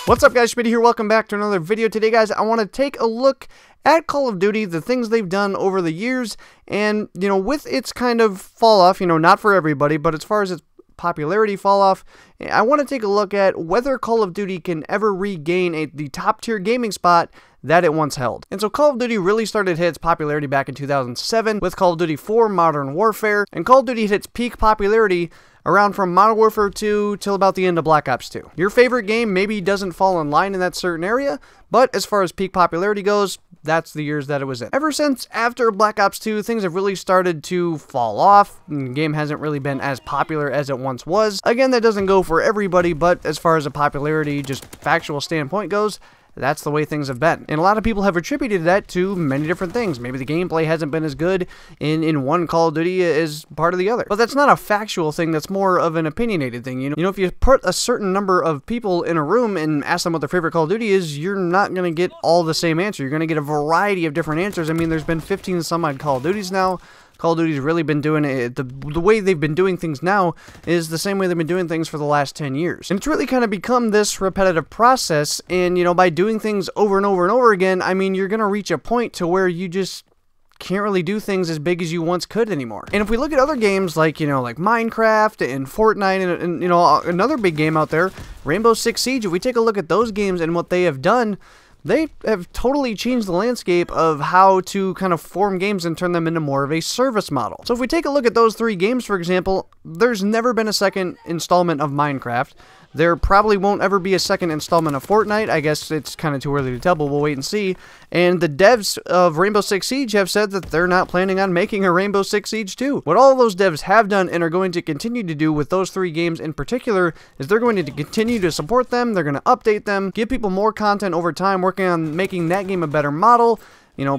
What's up guys, Schmitty here, welcome back to another video. Today guys, I want to take a look at Call of Duty, the things they've done over the years, and with its kind of fall off, not for everybody, but as far as its popularity fall off, I want to take a look at whether Call of Duty can ever regain the top tier gaming spot that it once held. And so Call of Duty really started to hit its popularity back in 2007 with Call of Duty 4 Modern Warfare, and Call of Duty hit its peak popularity around from Modern Warfare 2 till about the end of Black Ops 2. Your favorite game maybe doesn't fall in line in that certain area, but as far as peak popularity goes, that's the years that it was in. Ever since after Black Ops 2, things have really started to fall off. The game hasn't really been as popular as it once was. Again, that doesn't go for everybody, but as far as a popularity, just factual standpoint goes, that's the way things have been. And a lot of people have attributed that to many different things. Maybe the gameplay hasn't been as good in one Call of Duty as part of the other. But that's not a factual thing, that's more of an opinionated thing. If you put a certain number of people in a room and ask them what their favorite Call of Duty is, you're not going to get all the same answer. You're going to get a variety of different answers. I mean, there's been 15 some odd Call of Duties now. Call of Duty's really been doing it, the way they've been doing things now is the same way they've been doing things for the last 10 years. And it's really kind of become this repetitive process, and by doing things over and over and over again, I mean, you're going to reach a point to where you just can't really do things as big as you once could anymore. And if we look at other games like, like Minecraft and Fortnite and another big game out there, Rainbow Six Siege, if we take a look at those games and what they have done, they have totally changed the landscape of how to kind of form games and turn them into more of a service model. So if we take a look at those three games, for example, there's never been a second installment of Minecraft. There probably won't ever be a second installment of Fortnite. I guess it's kind of too early to tell, but we'll wait and see. And the devs of Rainbow Six Siege have said that they're not planning on making a Rainbow Six Siege 2. What all of those devs have done and are going to continue to do with those three games in particular is they're going to continue to support them, they're going to update them, give people more content over time, working on making that game a better model,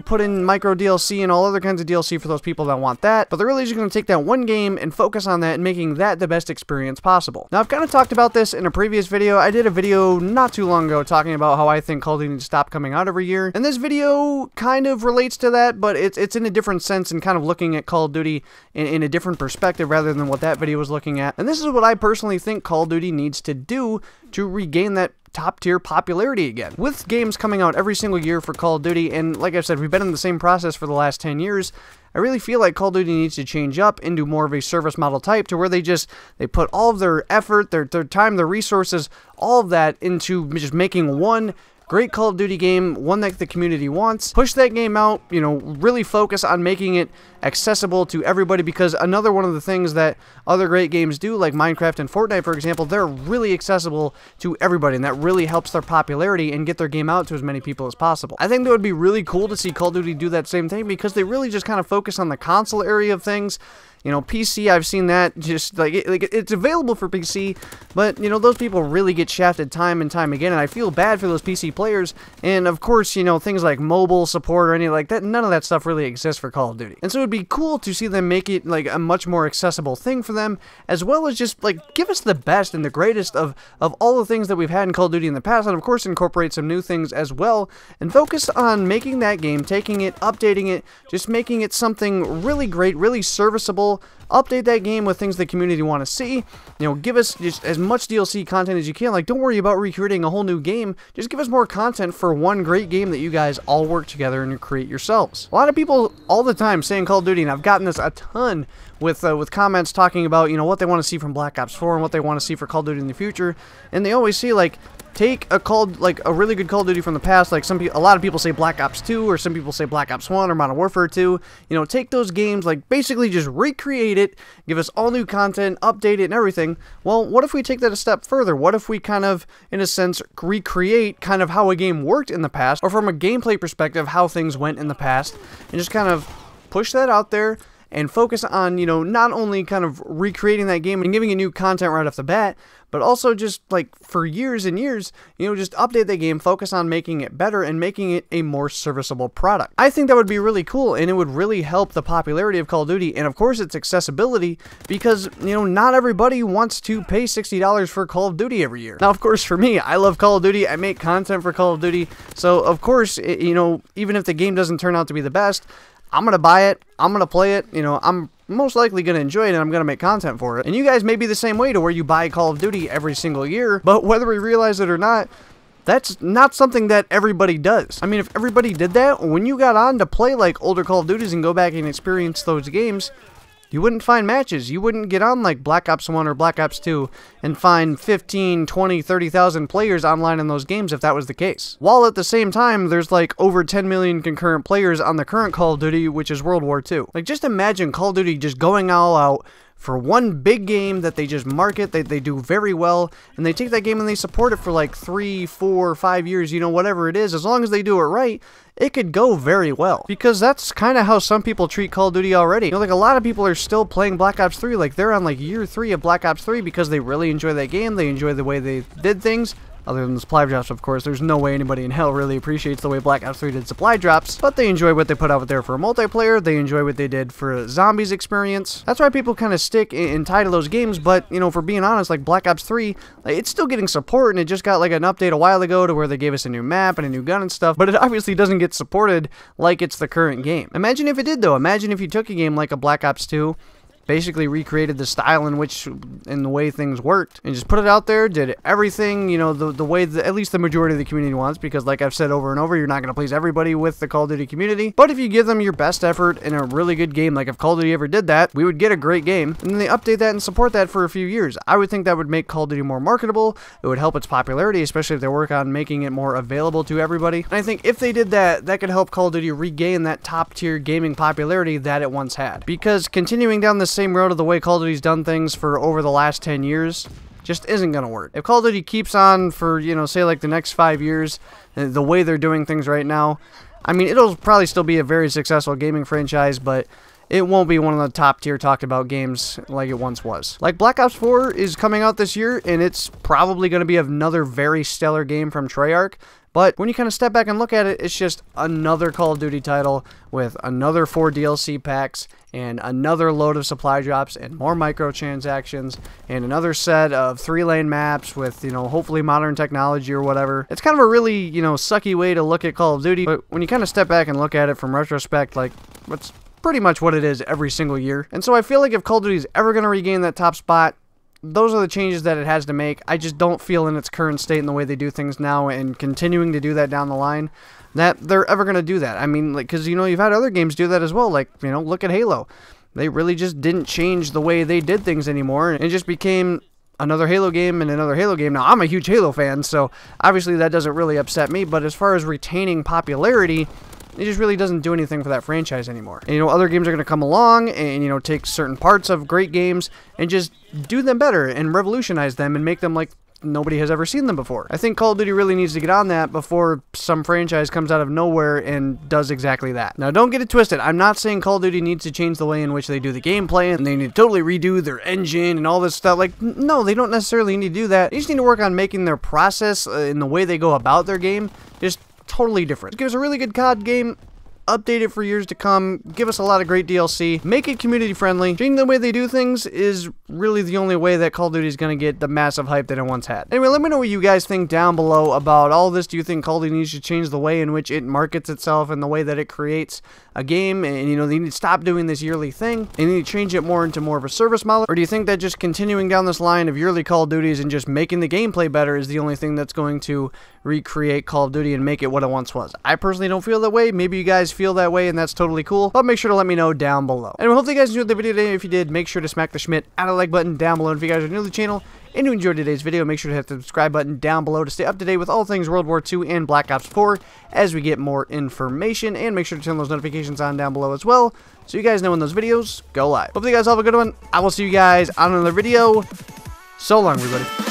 put in micro DLC and all other kinds of DLC for those people that want that. But they're really just going to take that one game and focus on that and making that the best experience possible. Now, I've kind of talked about this in a previous video. I did a video not too long ago talking about how I think Call of Duty needs to stop coming out every year. And this video kind of relates to that, but it's in a different sense and kind of looking at Call of Duty in a different perspective rather than what that video was looking at. And this is what I personally think Call of Duty needs to do to regain that top tier popularity again. With games coming out every single year for Call of Duty, and like I said, we've been in the same process for the last 10 years, I really feel like Call of Duty needs to change up into more of a service model type to where they put all of their effort, their time, their resources, all of that into just making one great Call of Duty game, one that the community wants. Push that game out, really focus on making it accessible to everybody, because another one of the things that other great games do, like Minecraft and Fortnite, for example, they're really accessible to everybody, and that really helps their popularity and get their game out to as many people as possible. I think that would be really cool to see Call of Duty do that same thing, because they really just kind of focus on the console area of things. PC, I've seen that just it's available for PC, but those people really get shafted time and time again, and I feel bad for those PC players. And of course, things like mobile support or anything like that, none of that stuff really exists for Call of Duty. And so it'd be cool to see them make it like a much more accessible thing for them, as well as just give us the best and the greatest of all the things that we've had in Call of Duty in the past, and of course incorporate some new things as well, and focus on making that game, taking it, updating it, just making it something really great, really serviceable. Update that game with things the community want to see. Give us just as much DLC content as you can. Don't worry about recreating a whole new game. Just give us more content for one great game that you guys all work together and create yourselves. A lot of people all the time saying Call of Duty, and I've gotten this a ton with comments talking about what they want to see from Black Ops 4 and what they want to see for Call of Duty in the future, and they always see take a really good Call of Duty from the past, a lot of people say Black Ops 2, or some people say Black Ops 1 or Modern Warfare 2. Take those games, basically just recreate it, give us all new content, update it and everything. Well, what if we take that a step further? What if we kind of, in a sense, recreate kind of how a game worked in the past, or from a gameplay perspective, how things went in the past, and just kind of push that out there and focus on, not only kind of recreating that game and giving it new content right off the bat, but also just for years and years, just update the game, focus on making it better and making it a more serviceable product. I think that would be really cool, and it would really help the popularity of Call of Duty, and of course its accessibility, because, not everybody wants to pay $60 for Call of Duty every year. Now, of course, for me, I love Call of Duty, I make content for Call of Duty, so of course, even if the game doesn't turn out to be the best, I'm going to buy it, I'm going to play it, I'm most likely going to enjoy it, and I'm going to make content for it. And you guys may be the same way, to where you buy Call of Duty every single year, but whether we realize it or not, That's not something that everybody does. I mean, if everybody did that, when you got on to play like older Call of Duties and go back and experience those games, you wouldn't find matches. You wouldn't get on like Black Ops 1 or Black Ops 2 and find 15, 20, 30,000 players online in those games if that was the case. While at the same time, there's like over 10 million concurrent players on the current Call of Duty, which is World War II. Like, just imagine Call of Duty just going all out for one big game that they just market, they do very well, and they take that game and they support it for like 3, 4, 5 years, you know, whatever it is. As long as they do it right, it could go very well. Because that's kind of how some people treat Call of Duty already. You know, like a lot of people are still playing Black Ops 3, like they're on like year 3 of Black Ops 3 because they really enjoy that game, they enjoy the way they did things. Other than the supply drops, of course. There's no way anybody in hell really appreciates the way Black Ops 3 did supply drops, but they enjoy what they put out there for a multiplayer, they enjoy what they did for a zombies experience. That's why people kind of stick and tie to those games, but, you know, for being honest, like Black Ops 3, like, it's still getting support, and it just got like an update a while ago to where they gave us a new map and a new gun and stuff, but it obviously doesn't get supported like it's the current game. Imagine if it did, though. Imagine if you took a game like a Black Ops 2, basically recreated the style in which, in the way things worked, and just put it out there, did everything, you know, the way that at least the majority of the community wants, because like I've said over and over, you're not going to please everybody with the Call of Duty community, but if you give them your best effort in a really good game, like if Call of Duty ever did that, we would get a great game, and then they update that and support that for a few years. I would think that would make Call of Duty more marketable, it would help its popularity, especially if they work on making it more available to everybody, and I think if they did that, that could help Call of Duty regain that top tier gaming popularity that it once had, because continuing down the same road of the way Call of Duty's done things for over the last 10 years just isn't going to work. If Call of Duty keeps on for, you know, say like the next 5 years, the way they're doing things right now, I mean, it'll probably still be a very successful gaming franchise, but it won't be one of the top tier talked about games like it once was. Like Black Ops 4 is coming out this year, and it's probably going to be another very stellar game from Treyarch. But when you kind of step back and look at it, it's just another Call of Duty title with another 4 DLC packs and another load of supply drops and more microtransactions and another set of 3-lane maps with, you know, hopefully modern technology or whatever. It's kind of a really, you know, sucky way to look at Call of Duty, but when you kind of step back and look at it from retrospect, like, what's pretty much what it is every single year. And so I feel like if Call of Duty is ever going to regain that top spot, those are the changes that it has to make. I just don't feel in its current state and the way they do things now and continuing to do that down the line that they're ever going to do that. I mean, like, because, you know, you've had other games do that as well. Like, you know, look at Halo. They really just didn't change the way they did things anymore. It just became another Halo game and another Halo game. Now, I'm a huge Halo fan, so obviously that doesn't really upset me. But as far as retaining popularity, it just really doesn't do anything for that franchise anymore. And, you know, other games are going to come along and, you know, take certain parts of great games and just do them better and revolutionize them and make them like nobody has ever seen them before. I think Call of Duty really needs to get on that before some franchise comes out of nowhere and does exactly that. Now, don't get it twisted. I'm not saying Call of Duty needs to change the way in which they do the gameplay and they need to totally redo their engine and all this stuff. Like, no, they don't necessarily need to do that. They just need to work on making their process in the way they go about their game just totally different. Give us a really good COD game, update it for years to come, give us a lot of great DLC, make it community friendly. Changing the way they do things is really the only way that Call of Duty is going to get the massive hype that it once had. Anyway, let me know what you guys think down below about all this. Do you think Call of Duty needs to change the way in which it markets itself and the way that it creates a game, and, you know, they need to stop doing this yearly thing and they need to change it more into more of a service model? Or do you think that just continuing down this line of yearly Call of Duties and just making the gameplay better is the only thing that's going to recreate Call of Duty and make it what it once was? I personally don't feel that way. Maybe you guys feel that way, and that's totally cool, but make sure to let me know down below. Anyway, hopefully you guys enjoyed the video today. If you did, make sure to smack the Schmidt out of the like button down below. And if you guys are new to the channel and you enjoyed today's video, make sure to hit the subscribe button down below to stay up to date with all things World War II and Black Ops 4 as we get more information, and make sure to turn those notifications on down below as well so you guys know when those videos go live. Hopefully you guys all have a good one. I will see you guys on another video. So long, everybody.